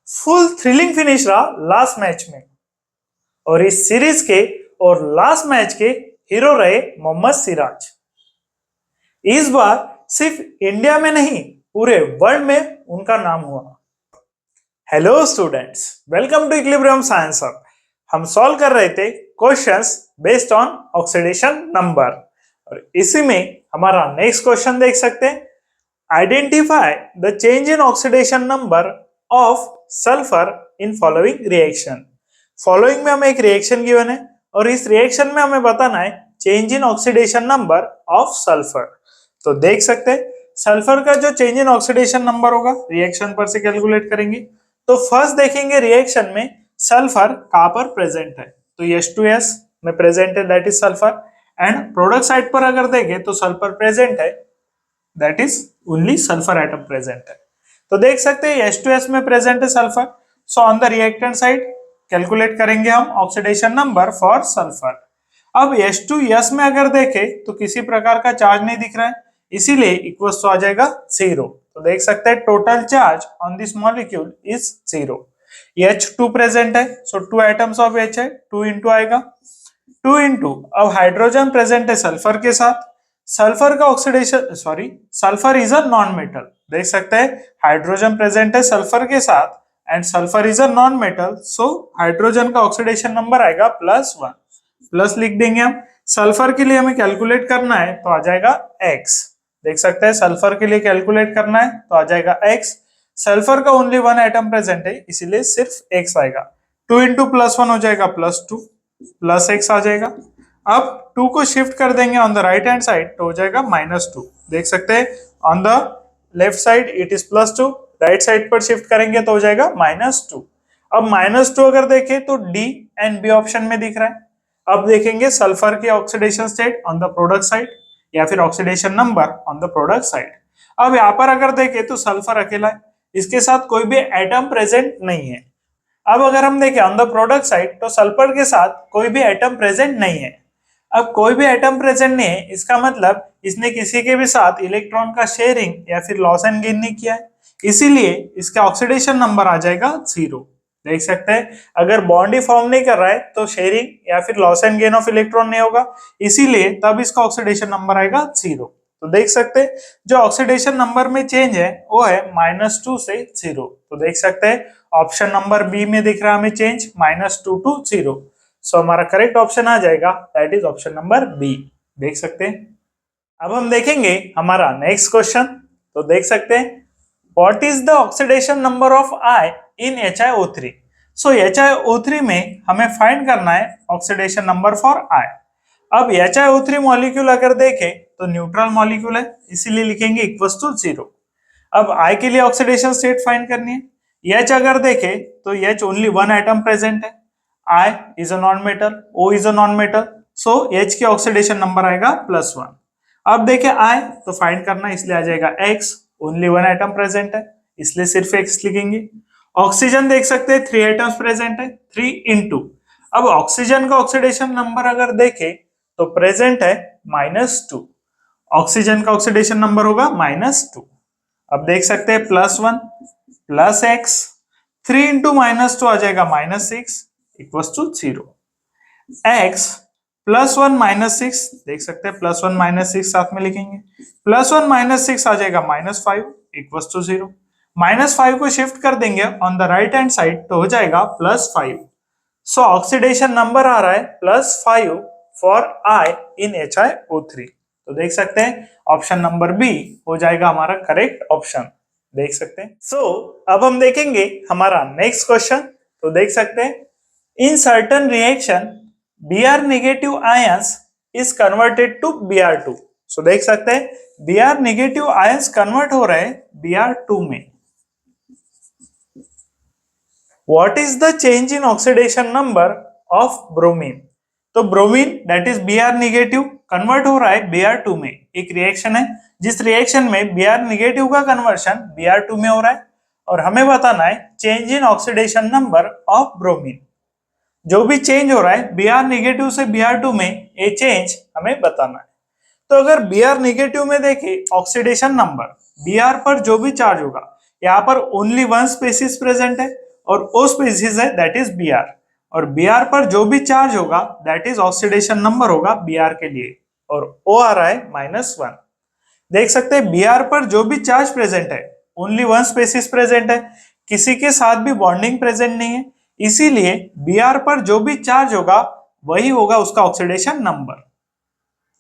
Full thrilling finish रहा last match में और इस सीरीज के और लास्ट मैच के हीरो रहे मोहम्मद सिराज। इस बार सिर्फ इंडिया में नहीं पूरे वर्ल्ड में उनका नाम हुआ। Hello students, welcome to equilibrium science hub. हम सॉल्व कर रहे थे questions based on oxidation number और इसी में हमारा नेक्स्ट क्वेश्चन देख सकते हैं। Identify the change in oxidation number of sulphur in following reaction. Following में हमें एक रिएक्शन गिवन है और इस रिएक्शन में हमें बताना है change in oxidation number of sulphur. तो देख सकते हैं सल्फर का जो चेंज इन ऑक्सीडेशन नंबर होगा रिएक्शन पर से कैलकुलेट करेंगे। तो फर्स्ट देखेंगे रिएक्शन में सल्फर कहां पर प्रेजेंट है, तो H2S में प्रेजेंट है, that is sulphur. And product side पर अगर देखें तो सल्फर प्रेजेंट है, that is only sulphur atom present है। तो देख सकते हैं H2S में प्रेजेंट है sulphur. So on the reactant side calculate करेंगे हम ऑक्सीडेशन नंबर फॉर सल्फर। अब H2S में अगर देखें तो किसी प्रकार का चार्ज नहीं दिख रहा है, इसीलिए इक्वल्स तो आ जाएगा 0। तो देख सकते हैं total charge on this molecule is 0। H2 present है, सो 2 एटम्स ऑफ H है, 2 इंटू आएगा 2 इंटू। अब हाइड्रोजन प्रेजेंट है सल्फर के साथ, सल्फर का oxidation sulphur is a non metal. देख सकते हैं हाइड्रोजन प्रेजेंट है सल्फर के साथ and sulphur is a non metal, so hydrogen का ऑक्सीडेशन नंबर आएगा +1। प्लस लिख देंगे हम। सल्फर के लिए हमें कैलकुलेट करना है तो आ जाएगा x। देख सकते हैं सल्फर के लिए कैलकुलेट करना है तो आ जाएगा x। सल्फर का ओनली 1 एटम प्रेजेंट है इसीलिए सिर्फ x आएगा। 2 इंटू +1 हो जाएगा +2, प्लस x आ जाएगा। अब 2 को शिफ्ट कर देंगे on the right hand side तो हो जाएगा -2। देख सकते हैं on the left side it is +2, right side पर शिफ्ट करेंगे तो हो जाएगा -2। अब -2 अगर देखें तो D एंड B ऑप्शन में दिख रहा है। अब देखेंगे सल्फर के oxidation state on the product side या फिर oxidation number on the product side. अब यहाँ पर अगर देखें तो सल्फर अकेला है, इसके साथ कोई भी एटम प्रेजेंट नहीं है। अब अगर हम देखें ऑन द प्रोडक्ट साइड तो सल्फर के साथ कोई भी एटम प्रेजेंट नहीं है। अब कोई भी एटम प्रेजेंट नहीं है इसका मतलब इसने किसी के भी साथ इलेक्ट्रॉन का शेयरिंग या फिर लॉस एंड गेन नहीं किया है, इसीलिए इसका ऑक्सीडेशन नंबर आ जाएगा 0। देख सकते हैं अगर बॉन्ड ही फॉर्म नहीं कर रहा है तो शेयरिंग या फिर loss and gain of electron नहीं होगा, इसीलिए तब इसका ऑक्सीडेशन नंबर आएगा 0। तो देख सकते हैं जो ऑक्सीडेशन नंबर में चेंज है वो है -2 से 0। तो देख सकते हैं ऑप्शन नंबर बी में दिख रहा है हमें चेंज -2 टू 0। सो हमारा करेक्ट ऑप्शन आ जाएगा that is option number B. देख सकते हैं अब हम देखेंगे हमारा नेक्स्ट क्वेश्चन। तो देख सकते हैं what is the oxidation number of I in HiO3। So HiO3 में हमें फाइंड करना है ऑक्सीडेशन नंबर फॉर I। अब HiO3 मॉलिक्यूल अगर देखें तो न्यूट्रल मॉलिक्यूल है इसीलिए लिखेंगे इक्वल्स टू 0। अब I के लिए ऑक्सीडेशन स्टेट फाइंड करनी है। H अगर देखें तो H ओनली 1 एटम प्रेजेंट है, I is a non metal, O is a non metal, so H के ऑक्सीडेशन नंबर आएगा +1। अब देखें I तो फाइंड करना है इसलिए आ जाएगा X, ओनली 1 एटम प्रेजेंट है इसलिए सिर्फ X लिखेंगे। ऑक्सीजन देख सकते हैं 3 एटम्स प्रेजेंट है, 3 इंटू। अब ऑक्सीजन का ऑक्सीडेशन नंबर अगर देखें तो प्रेजेंट है -2, ऑक्सीजन का ऑक्सीडेशन नंबर होगा -2। अब देख सकते हैं +1 प्लस x, 3 इंटू -2 आ जाएगा -6 इक्वल्स टू 0। x +1 -6 देख सकते हैं +1 -6 साथ में लिखेंगे, +1 -6 आ जाएगा -5 इक्वल्स टू 0। -5 को शिफ्ट कर देंगे on the right hand side तो हो जाएगा +5। सो ऑक्सीडेशन नंबर आ रहा है +5 फॉर I इन HiO3। तो देख सकते हैं ऑप्शन नंबर बी हो जाएगा हमारा करेक्ट ऑप्शन। देख सकते हैं अब हम देखेंगे हमारा नेक्स्ट क्वेश्चन। तो देख सकते हैं in certain reaction Br negative ions is converted to Br2। So देख सकते हैं Br नेगेटिव आयंस कन्वर्ट हो रहे हैं Br2 में। What is the change in oxidation number of bromine? तो bromine that is Br negative convert हो रहा है Br2 में। एक रिएक्शन है जिस रिएक्शन में Br नेगेटिव का कन्वर्शन Br2 में हो रहा है और हमें बताना है change in oxidation number of bromine. जो भी चेंज हो रहा है Br नेगेटिव से Br2 में ये चेंज हमें बताना है। तो अगर Br नेगेटिव में देखें ऑक्सीडेशन नंबर Br पर जो भी चार्ज होगा यहाँ पर ओनली 1 स्पीसीज प्रेजेंट है, और O स्पीसीज है दैट इज Br, और Br पर जो भी चार्ज होगा दैट इज ऑक्सीडेशन नंबर होगा Br के लिए, और O आ रहा है -1। देख सकते हैं Br पर जो भी चार्ज प्रेजेंट है ओनली वन स्पेसिस प्रेजेंट है, किसी के साथ भी बॉन्डिंग प्रेजेंट नहीं है, इसीलिए Br पर जो भी चार्ज होगा वही होगा उसका ऑक्सीडेशन नंबर।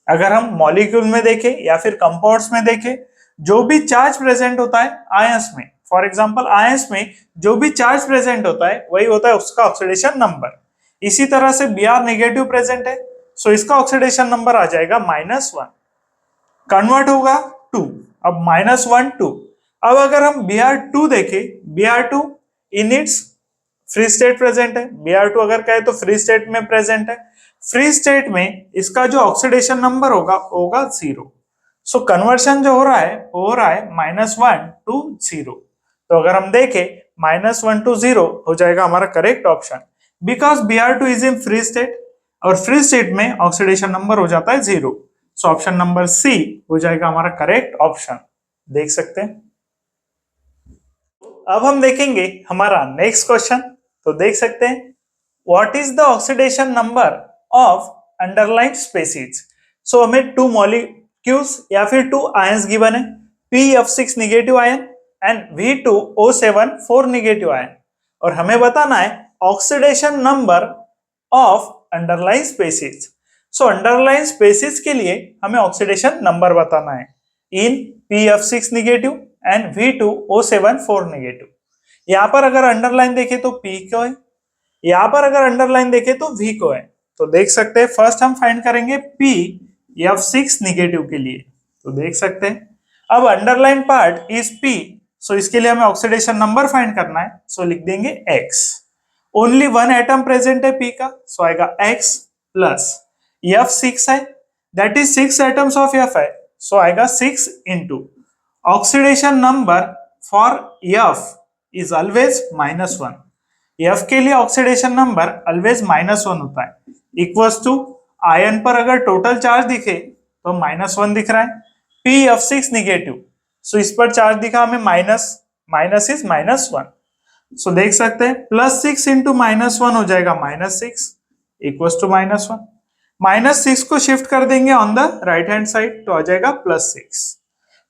अगर हम मॉलिक्यूल में देखें या फिर कंपाउंड्स में देखें, जो भी चार्ज प्रेजेंट होता है आयंस में, फॉर एग्जांपल आयंस में जो भी चार्ज प्रेजेंट होता है वही होता है उसका ऑक्सीडेशन नंबर। इसी तरह से Br नेगेटिव प्रेजेंट है, सो इसका ऑक्सीडेशन नंबर आ जाएगा -1, कन्वर्ट होगा 2, अब -1 2। अब अगर हम Br2 देखें, Br2 in its free state present है, Br2 अगर कहे तो फ्री स्टेट में प्रेजेंट है, फ्री स्टेट में इसका जो ऑक्सीडेशन नंबर होगा 0। सो कन्वर्शन जो हो रहा है वो हो रहा है -1 to 0। तो अगर हम देखें -1 to 0 हो जाएगा हमारा correct option, because Br2 is in free state और फ्री स्टेट में ऑक्सीडेशन नंबर हो जाता है 0। सो ऑप्शन नंबर सी हो जाएगा हमारा करेक्ट ऑप्शन। देख सकते हैं। अब हम देखेंगे हमारा नेक्स्ट क्वेश्चन। तो देख सकते हैं what is the oxidation number of underline species. So हमें 2 मॉलिक्यूल्स या फिर 2 आयंस गिवन है, PF6 negative ion and V2O7 4 negative ion, और हमें बताना है oxidation number of underline species. So underline species के लिए हमें ऑक्सीडेशन नंबर बताना है इन PF6 negative and V2O7 4 negative. यहां पर अगर अंडरलाइन देखें तो P को है, यहां पर अगर अंडरलाइन देखें तो V को है। तो देख सकते हैं फर्स्ट हम फाइंड करेंगे PF6 नेगेटिव के लिए। तो देख सकते हैं अब अंडरलाइन पार्ट इज P, सो इसके लिए हमें ऑक्सीडेशन नंबर फाइंड करना है, सो लिख देंगे X। ओनली 1 एटम प्रेजेंट है P का, सो आएगा X प्लस F6 है that is 6 atoms of F है, सो आएगा 6 into oxidation number for F is always -1। F के लिए ऑक्सीडेशन नंबर ऑलवेज -1 होता है, इक्वल्स टू आयन पर अगर टोटल चार्ज दिखे तो -1 दिख रहा है, PF6 नेगेटिव, सो इस पर चार्ज दिखा हमें माइनस इज -1। सो देख सकते हैं +6 इंटू -1 हो जाएगा -6 इक्वल्स टू -1। -6 को शिफ्ट कर देंगे on the right hand side तो आ जाएगा +6।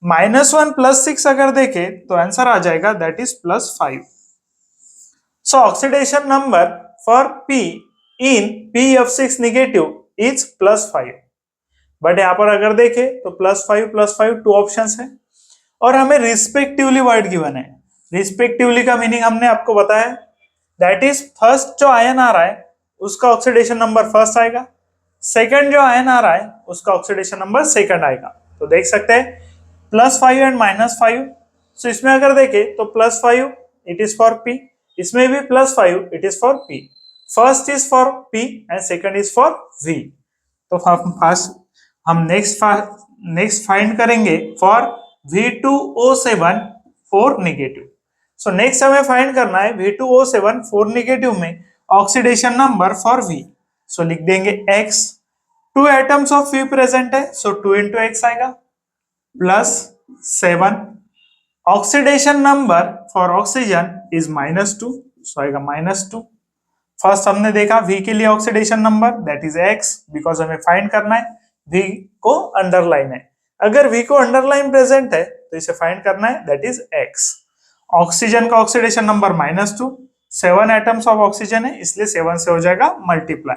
-1 +6 अगर देखें तो आंसर आ जाएगा that is +5। So oxidation number for P in PF6 negative is +5। But यहां पर अगर देखें तो +5 2 ऑप्शंस है और हमें रिस्पेक्टिवली वर्ड गिवन है। रिस्पेक्टिवली का मीनिंग हमने आपको बताया, दैट इज फर्स्ट जो आयन आ रहा है उसका ऑक्सीडेशन नंबर फर्स्ट आएगा, सेकंड जो आयन आ रहा है उसका ऑक्सीडेशन नंबर सेकंड आएगा। तो देख सकते हैं +5 एंड -5, सो इसमें अगर देखें तो +5 इट इज फॉर P, इसमें भी +5 it is for P, first is for P and second is for V। तो हम नेक्स्ट फाइंड करेंगे for V2O7 4 negative. So next हमें फाइंड करना है V2O7 4 नेगेटिव में ऑक्सीडेशन नंबर फॉर V। सो लिख देंगे X, 2 atoms of V present है, सो 2 इंटू X आएगा +7। Oxidation number for oxygen is -2, so आएगा -2। फर्स्ट हमने देखा V के लिए oxidation number that is X, because हमें फाइंड करना है V को अंडरलाइन है, अगर V को अंडरलाइन प्रेजेंट है तो इसे फाइंड करना है दैट इज X। ऑक्सीजन का oxidation number -2, 7 atoms of oxygen है इसलिए 7 से हो जाएगा मल्टीप्लाई,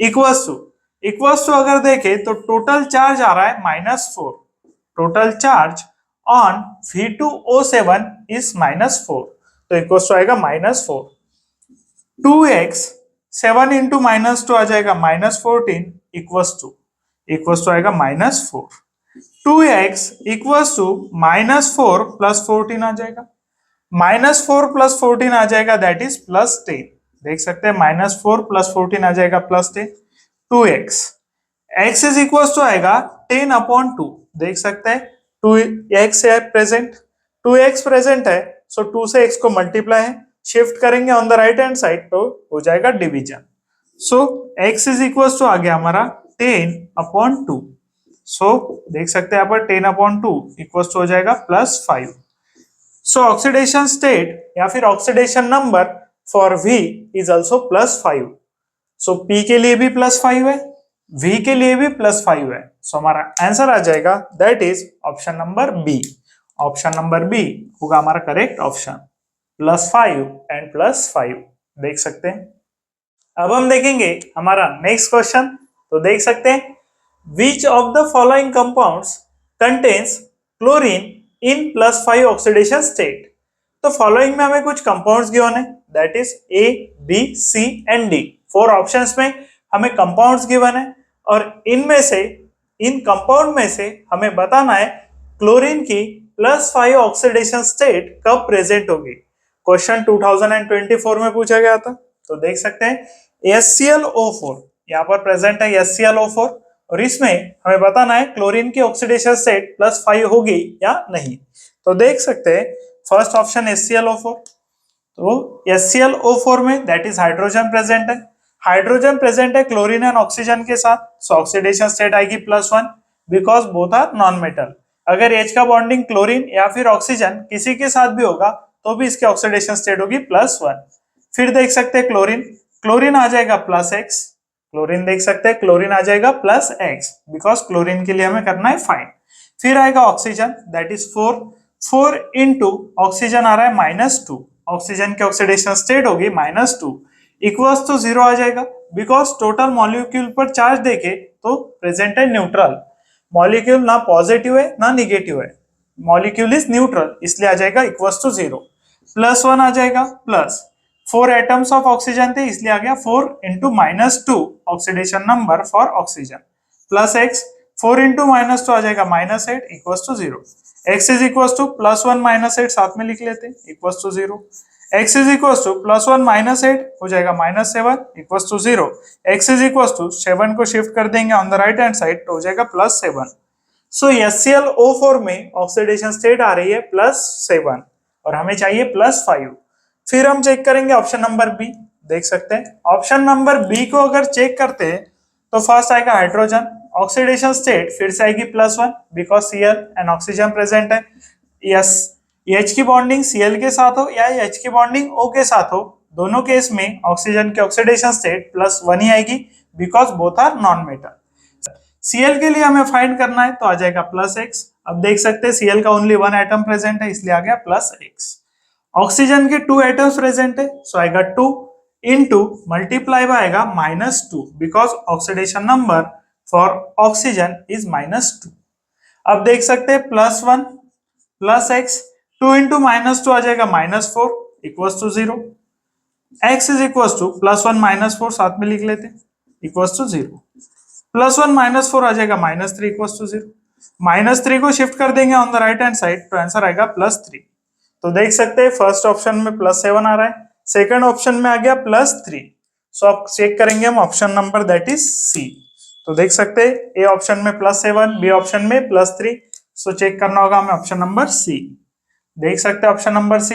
इक्वल्स टू अगर देखें तो टोटल चार्ज आ रहा है -4, total charge on V2O7 is -4, तो इक्वल्स टू आएगा -4। 2x 7 इंटू -2 आ जाएगा -14 इक्वल्स टू आएगा -4। 2x इक्वल्स टू -4 प्लस 14 आ जाएगा, -4 प्लस 14 आ जाएगा दैट इज +10। देख सकते हैं -4 प्लस 14 आ जाएगा +10। 2x x is equals to आएगा 10/2, देख सकते हैं 2x है प्रेजेंट, 2x प्रेजेंट है, सो 2 से x को मल्टीप्लाई है, शिफ्ट करेंगे on the right hand side तो हो जाएगा division. So x is equals to आ गया हमारा 10/2। सो देख सकते हैं यहाँ पर 10/2 इक्वल्स टू हो जाएगा +5। सो ऑक्सीडेशन स्टेट या फिर oxidation number for V is also +5. So P के लिए भी +5 है, V के लिए भी +5 है. सो हमारा आंसर आ जाएगा that is option number B. Option number B होगा हमारा करेक्ट ऑप्शन. +5 एंड +5 देख सकते हैं. अब हम देखेंगे हमारा नेक्स्ट क्वेश्चन. तो देख सकते हैं विच of the following compounds contains chlorine in +5 oxidation state. तो फॉलोइंग में हमें कुछ कंपाउंड्स गिवन है that is A, B, C and D. 4 options में हमें कंपाउंड्स गिवन है और इनमें से इन कंपाउंड में से हमें बताना है क्लोरीन की +5 ऑक्सीडेशन स्टेट कब प्रेजेंट होगी. क्वेश्चन 2024 में पूछा गया था. तो देख सकते हैं HClO4 यहाँ पर प्रेजेंट है HClO4 और इसमें हमें बताना है क्लोरीन की ऑक्सीडेशन स्टेट +5 होगी या नहीं. तो देख सकते हैं फर्स्ट ऑप्शन HClO4. तो HClO4 में दैट इज हाइड्रोजन प्रेजेंट है. हाइड्रोजन प्रेजेंट है क्लोरीन एंड ऑक्सीजन के साथ. सो ऑक्सीडेशन स्टेट आएगी +1 because both are non metal. अगर H का बॉन्डिंग क्लोरीन या फिर ऑक्सीजन किसी के साथ भी होगा तो भी इसकी ऑक्सीडेशन स्टेट होगी +1. फिर देख सकते हैं क्लोरीन. क्लोरीन आ जाएगा +X. क्लोरीन देख सकते हैं क्लोरीन आ जाएगा +X बिकॉज क्लोरीन के लिए हमें करना है फाइंड. फिर आएगा oxygen that is 4 into oxygen आ रहा है -2. ऑक्सीजन की ऑक्सीडेशन स्टेट होगी -2 इक्वल्स टू 0 आ जाएगा बिकॉज टोटल मॉलिक्यूल पर चार्ज देखे तो प्रेजेंट है न्यूट्रल. मॉलिक्यूल ना पॉजिटिव है ना निगेटिव है. मॉलिक्यूल इज न्यूट्रल इसलिए आ जाएगा इक्वल्स टू 0. +1 आ जाएगा प्लस 4 एटम्स ऑफ ऑक्सीजन थे इसलिए आ गया 4 into -2 oxidation number for oxygen +X. 4 into -2 आ जाएगा -8 equals to 0. X is equals to +1 -8 साथ में लिख लेते हैं equals to 0. X is equals to +1 -8 हो जाएगा -7 equals to 0. X is equals to 7 को शिफ्ट कर देंगे on the right hand side तो हो जाएगा +7. सो HClO4 में ऑक्सीडेशन स्टेट आ रही है +7 और हमें चाहिए +5. फिर हम चेक करेंगे ऑप्शन नंबर बी. देख सकते हैं ऑप्शन नंबर बी को अगर चेक करते हैं तो फर्स्ट आएगा हाइड्रोजन. ऑक्सीडेशन स्टेट फिर से आएगी +1 because Cl and oxygen present है. यस H की बॉन्डिंग Cl के साथ हो या H की बॉन्डिंग O के साथ हो दोनों केस में ऑक्सीजन की ऑक्सीडेशन स्टेट +1 ही आएगी because both are non metal. Cl के लिए हमें फाइंड करना है तो आ जाएगा +X. अब देख सकते हैं Cl का ओनली 1 एटम प्रेजेंट है इसलिए आ गया +X. ऑक्सीजन के 2 एटम्स प्रेजेंट है सो आएगा 2 इंटू मल्टीप्लाई बाय आएगा -2 because oxidation number for oxygen is -2. अब देख सकते हैं +1 +X 2 इंटू -2 आ जाएगा -4 equals to 0. X is equals to +1 -4 साथ में लिख लेते हैं इक्वल्स टू 0. +1 -4 आ जाएगा -3 इक्वल्स टू 0. -3 को शिफ्ट कर देंगे on the right hand side तो आंसर आएगा +3. तो देख सकते हैं फर्स्ट ऑप्शन में +7 आ रहा है सेकंड ऑप्शन में आ गया +3. सो अब चेक करेंगे हम option number that is C. तो देख सकते हैं ए ऑप्शन में +7 बी ऑप्शन में +3. सो चेक करना होगा हमें ऑप्शन नंबर सी. देख सकते हैं ऑप्शन नंबर सी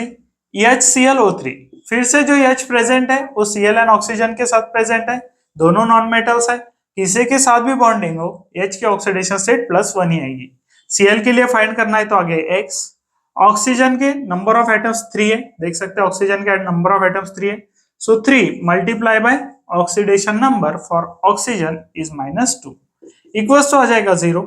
HClO3. फिर से जो H प्रेजेंट है वो Cl एंड ऑक्सीजन के साथ प्रेजेंट है. दोनों नॉन मेटल्स है. किसी के साथ भी बॉन्डिंग हो H की ऑक्सीडेशन स्टेट +1 ही आएगी. Cl के लिए फाइंड करना है तो आगे X. ऑक्सीजन के नंबर ऑफ एटम्स 3 है. देख सकते हैं ऑक्सीजन के नंबर ऑफ एटम्स 3 है. So 3 multiply by oxidation number for oxygen is -2 equals to आ जाएगा 0.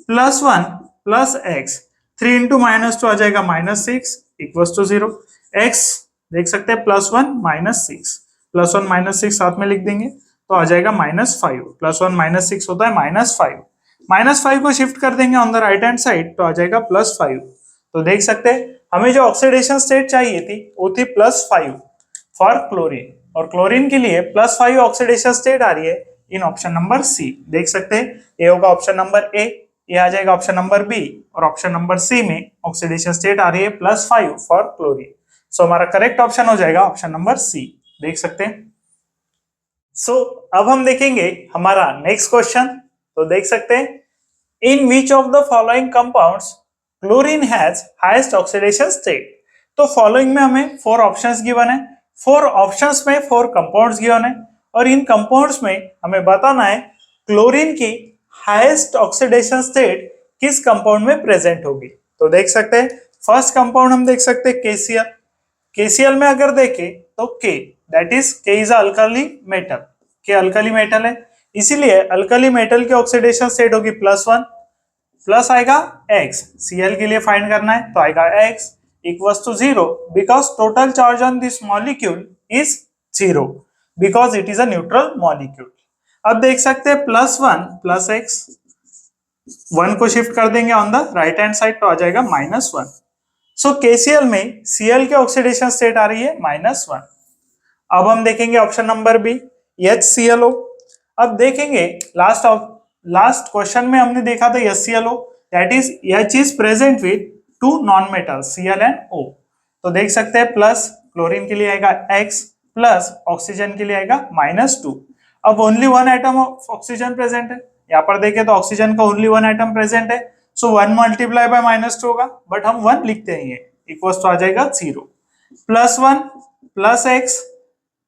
+1 +X 3 इंटू -2 आ जाएगा -6 इक्वल्स टू 0. X देख सकते हैं +1 -6 +1 -6 साथ में लिख देंगे तो आ जाएगा -5. +1 -6 होता है -5. -5 को शिफ्ट कर देंगे on the right hand side तो आ जाएगा +5. तो देख सकते हैं हमें जो ऑक्सीडेशन स्टेट चाहिए थी वो थी +5 फॉर क्लोरीन और क्लोरीन के लिए +5 ऑक्सीडेशन स्टेट आ रही है इन ऑप्शन नंबर सी. देख सकते हैं ए होगा ऑप्शन नंबर ए, ये आ जाएगा ऑप्शन नंबर बी और ऑप्शन नंबर सी में ऑक्सीडेशन स्टेट आ रही है +5 फॉर क्लोरीन. सो हमारा करेक्ट ऑप्शन हो जाएगा ऑप्शन नंबर सी. देख सकते हैं. सो अब हम देखेंगे हमारा नेक्स्ट क्वेश्चन. तो देख सकते हैं in which of the following compounds chlorine has highest oxidation state. तो फॉलोइंग में हमें 4 ऑप्शंस गिवन है. 4 ऑप्शंस में 4 कंपाउंड्स गिवन है और इन कंपाउंड्स में हमें बताना है क्लोरीन की हाईएस्ट ऑक्सीडेशन स्टेट किस कंपाउंड में प्रेजेंट होगी. तो देख सकते हैं फर्स्ट कंपाउंड हम देख सकते हैं KCl. KCl में अगर देखें तो K, that is K is alkali metal, K alkali metal है, इसीलिए अल्कली मेटल की ऑक्सीडेशन स्टेट होगी +1, प्लस आएगा X, Cl के लिए फाइंड करना है तो आएगा X equals to 0 because total charge on this molecule is 0 because it is a neutral molecule. अब देख सकते हैं +1 प्लस X, 1 को शिफ्ट कर देंगे on the right hand side तो आ जाएगा -1। सो KCl में Cl की ऑक्सीडेशन स्टेट आ रही है -1। अब हम देखेंगे ऑप्शन नंबर बी HClO। अब देखेंगे लास्ट क्वेश्चन में हमने देखा था HClO, that is H is present with two non metal Cl and O। तो देख सकते हैं प्लस क्लोरीन के लिए आएगा X प्लस ऑक्सीजन के लिए आएगा -2। अब only one atom of oxygen present है, यहाँ पर देखें तो ऑक्सीजन का ओनली वन एटम प्रेजेंट है, सो 1 मल्टीप्लाई बाय -2 होगा, बट हम 1 लिखते हैं, ये इक्वल्स तो आ जाएगा 0। +1 plus X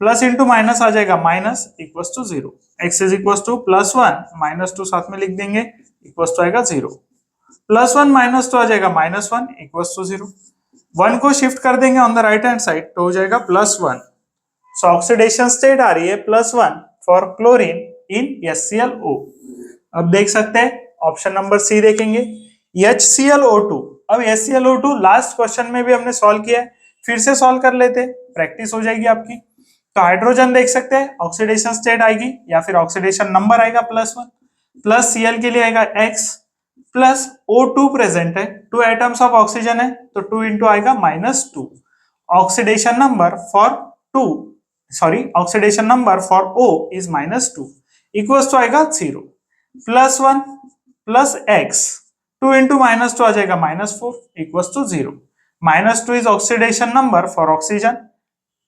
plus into minus आ जाएगा minus equals to 0। X is equals to +1 -2 साथ में लिख देंगे इक्वल्स टू आएगा 0। +1 -2 आ जाएगा -1 इक्वल्स टू 0। 1 को शिफ्ट कर देंगे on the right hand side तो हो जाएगा +1। सो ऑक्सीडेशन स्टेट आ रही है +1 फॉर क्लोरीन इन HClO। अब देख सकते हैं ऑप्शन नंबर सी देखेंगे HClO2। अब HClO2 लास्ट क्वेश्चन में भी हमने सॉल्व किया है, फिर से सॉल्व कर लेते, प्रैक्टिस हो जाएगी आपकी। तो हाइड्रोजन देख सकते हैं ऑक्सीडेशन स्टेट आएगी या फिर ऑक्सीडेशन नंबर आएगा +1, प्लस Cl के लिए आएगा X प्लस O2 प्रेजेंट है, 2 एटम्स ऑफ ऑक्सीजन है तो 2 इंटू आएगा -2। Oxidation number oxidation number for O is -2 equals to आएगा 0। +1 प्लस X 2 इंटू -2 आ जाएगा -4 इक्वल्स टू 0। -2 इज oxidation number for oxygen,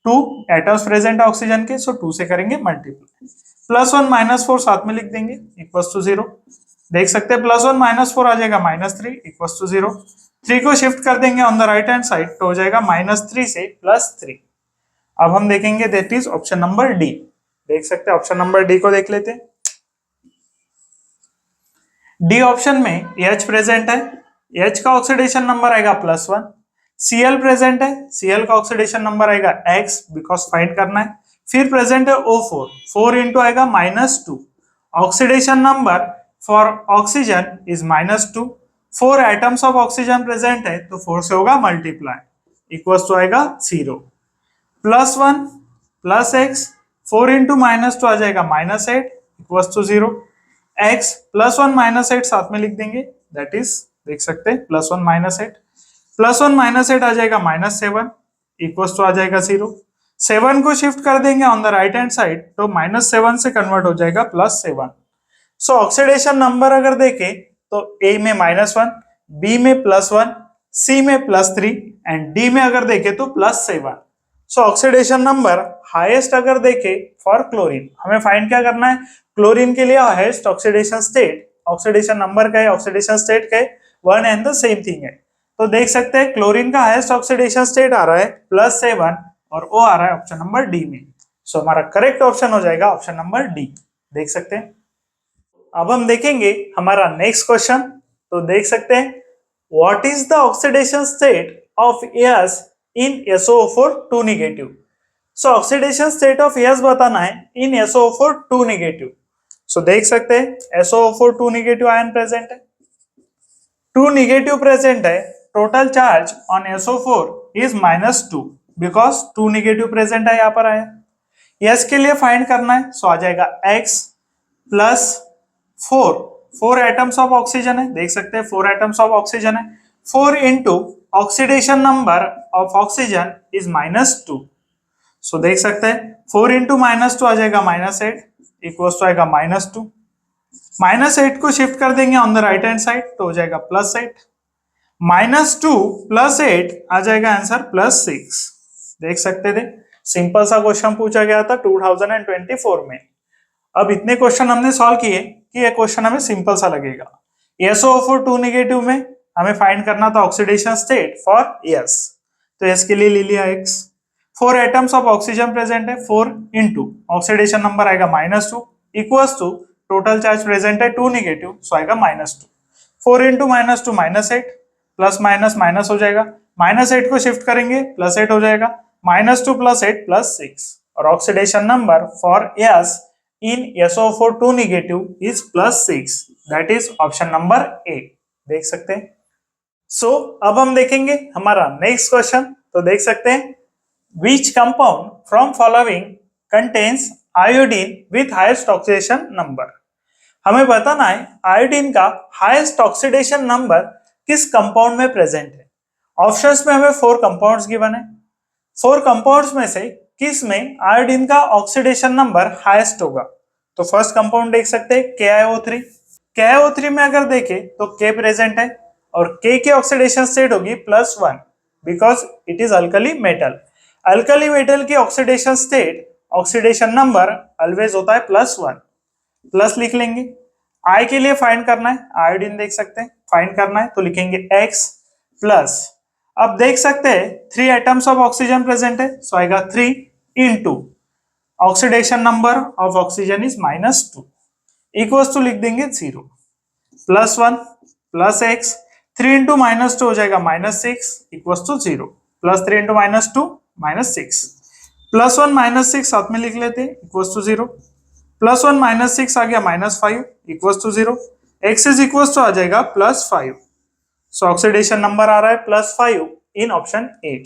2 atoms present है ऑक्सीजन के, सो 2 से करेंगे मल्टीप्लाई, +1 -4 साथ में लिख देंगे इक्वल्स टू 0। देख सकते हैं +1 -4 आ जाएगा -3 इक्वल्स टू 0। 3 को शिफ्ट कर देंगे on the right hand side तो हो जाएगा -3 से +3। अब हम देखेंगे that is option number D. देख सकते हैं ऑप्शन नंबर डी को देख लेते हैं। डी ऑप्शन में H प्रेजेंट है, H का ऑक्सीडेशन नंबर आएगा +1, Cl प्रेजेंट है, Cl का ऑक्सीडेशन नंबर आएगा X बिकॉज फाइंड करना है, फिर प्रेजेंट है O4, 4 इंटू आएगा -2। Oxidation number for oxygen is -2, 4 atoms of oxygen present है तो 4 से होगा मल्टीप्लाई इक्वल्स टू आएगा 0। +1 प्लस X 4 इंटू -2 आ जाएगा -8 इक्वल्स टू 0। X +1 -8 साथ में लिख देंगे दैट इज देख सकते हैं +1 -8 आ जाएगा -7 इक्वल्स टू आ जाएगा 0। 7 को शिफ्ट कर देंगे on the right hand side तो -7 से कन्वर्ट हो जाएगा +7। सो ऑक्सीडेशन नंबर अगर देखें तो A में -1, B में +1, C में +3 एंड D में अगर देखें तो +7। सो ऑक्सीडेशन नंबर हाईएस्ट अगर देखें फॉर क्लोरीन, हमें फाइंड क्या करना है, क्लोरीन के लिए highest oxidation state, oxidation number का है ऑक्सीडेशन स्टेट का है, one and the same thing है। तो देख सकते हैं क्लोरीन का हाईएस्ट ऑक्सीडेशन स्टेट आ रहा है +7 और O आ रहा है ऑप्शन नंबर डी में। सो हमारा करेक्ट ऑप्शन हो जाएगा ऑप्शन नंबर डी। देख सकते हैं। अब हम देखेंगे हमारा नेक्स्ट क्वेश्चन। तो देख सकते हैं what is the oxidation state of S in SOO4 2 negative. So oxidation state of S बताना है इन SOO4 2 नेगेटिव। सो देख सकते हैं SOO4 2 नेगेटिव आयन प्रेजेंट है, 2 नेगेटिव प्रेजेंट है, total charge on SO4 is -2 because 2 negative present है, यहाँ पर आया। यस के लिए फाइंड करना है सो आ जाएगा X plus 4 atoms of oxygen है, देख सकते हैं 4 एटम्स ऑफ ऑक्सीजन है, 4 into oxidation number of oxygen is -2। सो देख सकते हैं 4 इंटू -2 आ जाएगा -8 इक्वल्स टू आएगा -2। -8 को शिफ्ट कर देंगे on the right hand side तो हो जाएगा +8, -2 + 8 आ जाएगा आंसर +6। देख सकते थे सिंपल सा क्वेश्चन पूछा गया था 2024 में। अब इतने क्वेश्चन हमने सॉल्व किए कि ये क्वेश्चन हमें सिंपल सा लगेगा। SOO4 2 नेगेटिव में हमें फाइंड करना था ऑक्सीडेशन स्टेट फॉर S, तो S के लिए ले लिया X। 4 atoms of oxygen present है, 4 इंटू ऑक्सीडेशन नंबर आएगा -2 equals to total charge present है 2 नेगेटिव सो आएगा -2। 4 इंटू -2 -8 प्लस माइनस माइनस हो जाएगा, -8 को शिफ्ट करेंगे +8 हो जाएगा, -2 + 8 + 6 और oxidation number for S in SO4 2 negative is +6, that is option number A. देख सकते हैं। सो अब हम देखेंगे हमारा नेक्स्ट क्वेश्चन। तो देख सकते हैं, which compound from following contains iodine with highest oxidation number. हमें बताना है आयोडीन का हाईएस्ट ऑक्सीडेशन नंबर किस कंपाउंड में प्रेजेंट है। ऑप्शंस में हमें 4 कंपाउंड्स गिवन है। 4 कंपाउंड्स में से किस में आयोडीन का ऑक्सीडेशन नंबर हाईएस्ट होगा। तो फर्स्ट कंपाउंड देख सकते हैं KiO3। KiO3 में अगर देखें तो K प्रेजेंट है और K की ऑक्सीडेशन स्टेट होगी +1 because it is alkali metal. Alkali metal की oxidation state oxidation number always होता है +1। प्लस लिख लेंगे। I के लिए फाइंड करना है, आयोडीन देख सकते हैं फाइंड करना है तो लिखेंगे X प्लस। अब देख सकते हैं 3 एटम्स ऑफ ऑक्सीजन प्रेजेंट है, सो आएगा 3 into oxidation number of oxygen is -2 equals to लिख देंगे 0 +1 प्लस X 3 इंटू -2 हो जाएगा -6 इक्वल्स टू 0 +3 इंटू -2 -6 +1 -6 साथ में लिख लेते इक्वल्स टू 0 +1 -6 आ गया -5 equals to 0। X is equals to आ जाएगा +5। सो ऑक्सीडेशन नंबर आ रहा है +5 इन ऑप्शन ए।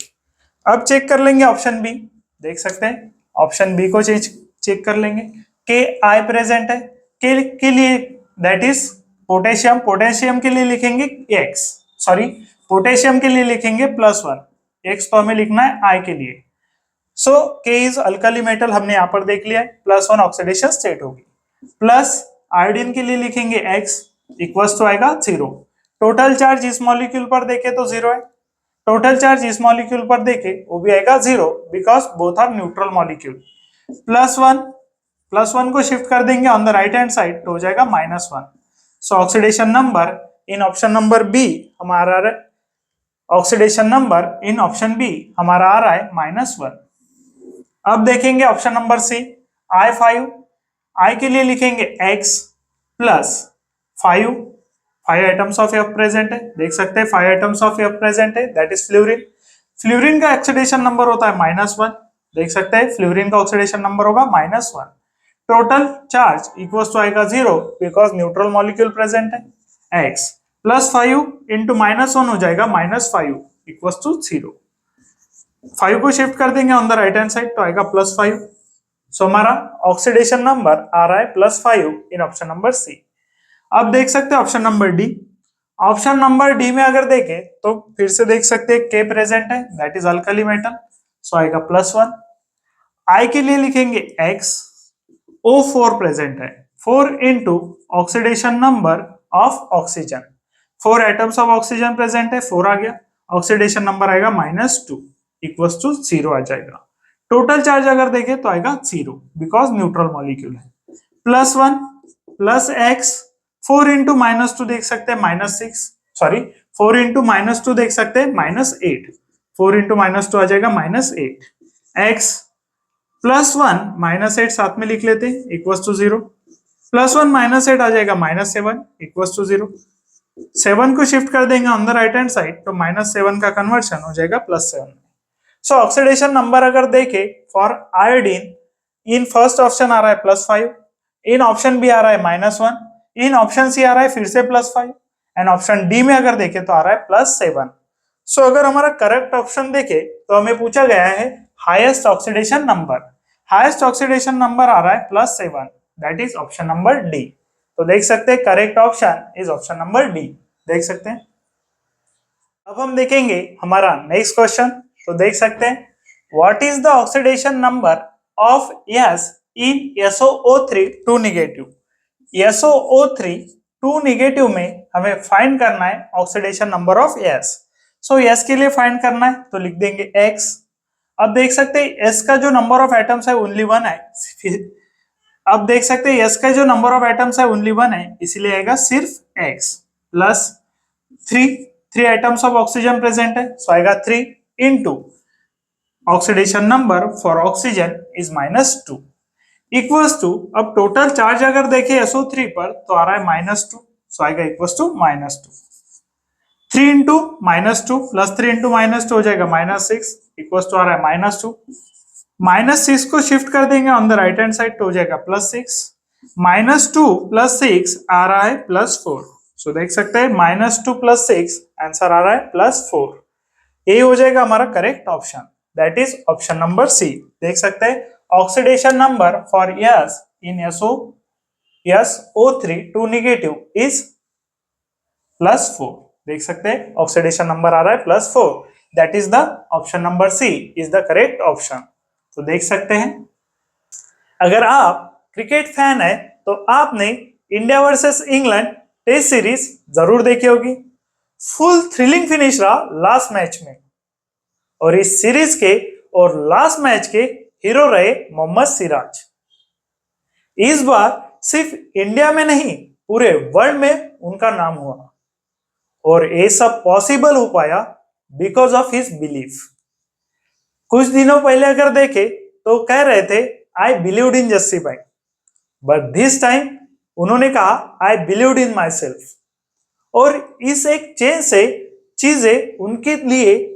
अब चेक कर लेंगे ऑप्शन बी। देख सकते हैं ऑप्शन बी को चेक कर लेंगे। Ki प्रेजेंट है, के लिए दैट इज पोटेशियम। पोटेशियम के लिए लिखेंगे X, सॉरी पोटेशियम के लिए लिखेंगे +1, X तो हमें लिखना है I के लिए। सो K इज अल्कली मेटल, हमने यहां पर देख लिया है +1 ऑक्सीडेशन स्टेट होगी। प्लस आयोडीन के लिए लिखेंगे X इक्वल्स टू आएगा 0। टोटल चार्ज इस मॉलिक्यूल पर देखे तो 0 है, टोटल चार्ज इस मॉलिक्यूल पर देखे वो भी आएगा 0 because both are neutral molecule. +1 को शिफ्ट कर देंगे on the right hand side तो हो जाएगा -1। So oxidation number in option number B हमारा oxidation number in option B हमारा आ रहा है -1। अब देखेंगे option number C I5। I के लिए लिखेंगे X plus 5 atoms of F present है, देख सकते हैं 5 एटम्स ऑफ F प्रेजेंट है दैट इज फ्लोरीन। फ्लोरीन का ऑक्सीडेशन नंबर होता है -1, देख सकते हैं फ्लोरीन का ऑक्सीडेशन नंबर होगा -1। टोटल चार्ज इक्वल्स टू आएगा 0 बिकॉज न्यूट्रल मॉलिक्यूल प्रेजेंट है। X प्लस 5 इंटू -1 हो जाएगा -5 इक्वल्स टू 0। 5 को शिफ्ट कर देंगे on the right hand side तो आएगा +5। सो हमारा ऑक्सीडेशन नंबर आ रहा है +5 इन ऑप्शन नंबर सी। अब देख सकते हैं option number D. Option number D में अगर देखें तो फिर से देख सकते हैं K प्रेजेंट है दैट इज अल्कली मेटल, सो आएगा +1। I के लिए लिखेंगे X, O4 प्रेजेंट है 4 into oxidation number of oxygen. 4 atoms of oxygen present है 4 आ गया, ऑक्सीडेशन नंबर आएगा -2 इक्वल्स टू 0 आ जाएगा। टोटल चार्ज अगर देखें तो आएगा 0 बिकॉज न्यूट्रल मॉलिक्यूल है। +1 प्लस X 4 इंटू -2 देख सकते हैं -6, सॉरी 4 इंटू -2 देख सकते हैं -8, 4 इंटू -2 आ जाएगा -8। X +1 -8 साथ में लिख लेते हैं इक्वल्स टू 0, +1 -8 आ जाएगा -7 इक्वल्स टू 0। 7 को शिफ्ट कर देंगे on the right hand side तो -7 का कन्वर्शन हो जाएगा +7। सो ऑक्सीडेशन नंबर अगर देखें for iodine in first option आ रहा है +5, इन ऑप्शन बी आ रहा है -1, इन ऑप्शन सी आ रहा है फिर से +5 एंड ऑप्शन डी में अगर देखें तो आ रहा है +7। सो अगर हमारा करेक्ट ऑप्शन देखे तो हमें पूछा गया है highest oxidation number. Highest oxidation number आ रहा है +7 that is option number D. तो देख सकते हैं correct option is option number D. देख सकते हैं। अब हम देखेंगे हमारा नेक्स्ट क्वेश्चन। तो देख सकते हैं what is the oxidation number of S in SOO3 2 negative. SOO3 2 negative में हमें फाइंड करना है oxidation number of S। So S के लिए फाइंड करना है तो लिख देंगे X। अब देख सकते हैं S का जो नंबर ऑफ एटम्स है ओनली 1 है। अब देख सकते हैं S का जो नंबर ऑफ एटम्स है ओनली 1 है, इसीलिए आएगा सिर्फ X plus 3 atoms of oxygen present है सो आएगा 3 into oxidation number for oxygen is -2 equals to. अब टोटल चार्ज अगर देखें SO3 पर तो आ रहा है -2 सो आएगा equals to -2। 3 into -2 plus 3 into -2 हो जाएगा -6 इक्वल टू आ रहा है -2। -6 को शिफ्ट कर देंगे on the right hand side तो हो जाएगा +6। -2 + 6 आ रहा है +4। सो देख सकते हैं -2 + 6 आंसर आ रहा है +4। ए हो जाएगा हमारा correct option, that is option number C. देख सकते हैं oxidation number for S in SO3 2 negative is +4। देख सकते हैं ऑक्सीडेशन नंबर आ रहा है +4, that is the option number C is the correct option. तो देख सकते हैं अगर आप क्रिकेट फैन है तो आपने India versus England test series जरूर देखी होगी। फुल थ्रिलिंग फिनिश रहा लास्ट मैच में और इस सीरीज के और लास्ट मैच के हीरो रहे मोहम्मद सिराज। इस बार सिर्फ इंडिया में नहीं पूरे वर्ल्ड में उनका नाम हुआ और ये सब पॉसिबल हो पाया बिकॉज ऑफ हिज बिलीफ। कुछ दिनों पहले अगर देखे तो कह रहे थे आई बिलीव्ड इन जस्सी भाई, बट दिस टाइम उन्होंने कहा आई बिलीव्ड इन माई सेल्फ। और इस एक चेंज से चीजें उनके लिए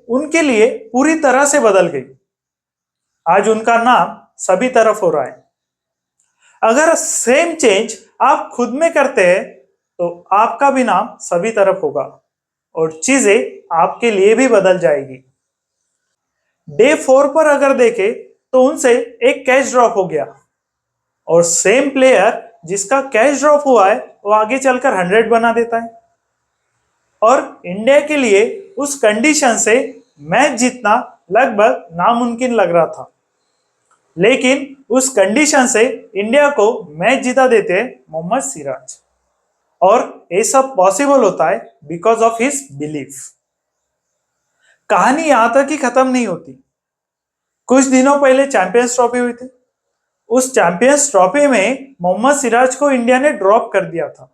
उनके लिए पूरी तरह से बदल गई। आज उनका नाम सभी तरफ हो रहा है। अगर सेम चेंज आप खुद में करते हैं तो आपका भी नाम सभी तरफ होगा और चीजें आपके लिए भी बदल जाएगी। डे 4 पर अगर देखें तो उनसे एक कैच ड्रॉप हो गया और सेम प्लेयर जिसका कैच ड्रॉप हुआ है वो आगे चलकर 100 बना देता है और इंडिया के लिए उस कंडीशन से मैच जीतना लगभग नामुमकिन लग रहा था, लेकिन उस कंडीशन से इंडिया को मैच जिता देते हैं मोहम्मद सिराज। और ये सब पॉसिबल होता है बिकॉज ऑफ हिज बिलीफ। कहानी यहां तक ही खत्म नहीं होती। कुछ दिनों पहले चैंपियंस ट्रॉफी हुई थी। उस चैंपियंस ट्रॉफी में मोहम्मद सिराज को इंडिया ने ड्रॉप कर दिया था,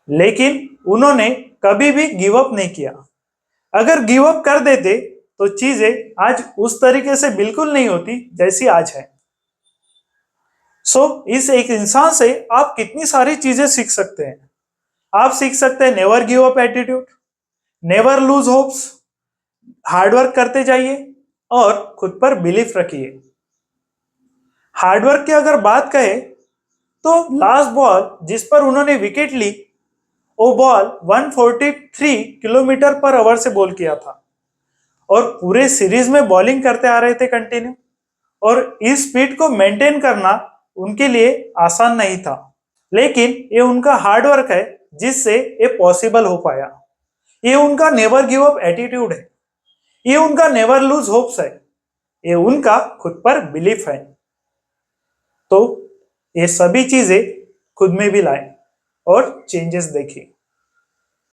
लेकिन उन्होंने कभी भी गिव अप नहीं किया। अगर गिव अप कर देते तो चीजें आज उस तरीके से बिल्कुल नहीं होती जैसी आज है। इस एक इंसान से आप कितनी सारी चीजें सीख सकते हैं। आप सीख सकते हैं never give up attitude, never lose hopes, hard work करते जाइए और खुद पर बिलीफ रखिए। हार्डवर्क की अगर बात कहें तो लास्ट बॉल जिस पर उन्होंने विकेट ली वो बॉल 143 किलोमीटर पर आवर से बॉल किया था और पूरे सीरीज में बॉलिंग करते आ रहे थे कंटिन्यू, और इस स्पीड को मेंटेन करना उनके लिए आसान नहीं था, लेकिन ये उनका हार्डवर्क है जिससे ये पॉसिबल हो पाया। ये उनका नेवर गिव अप एटीट्यूड है, ये उनका नेवर लूज होप्स है, ये उनका खुद पर बिलीफ है। तो ये सभी चीजें खुद में भी लाए और चेंजेस देखें।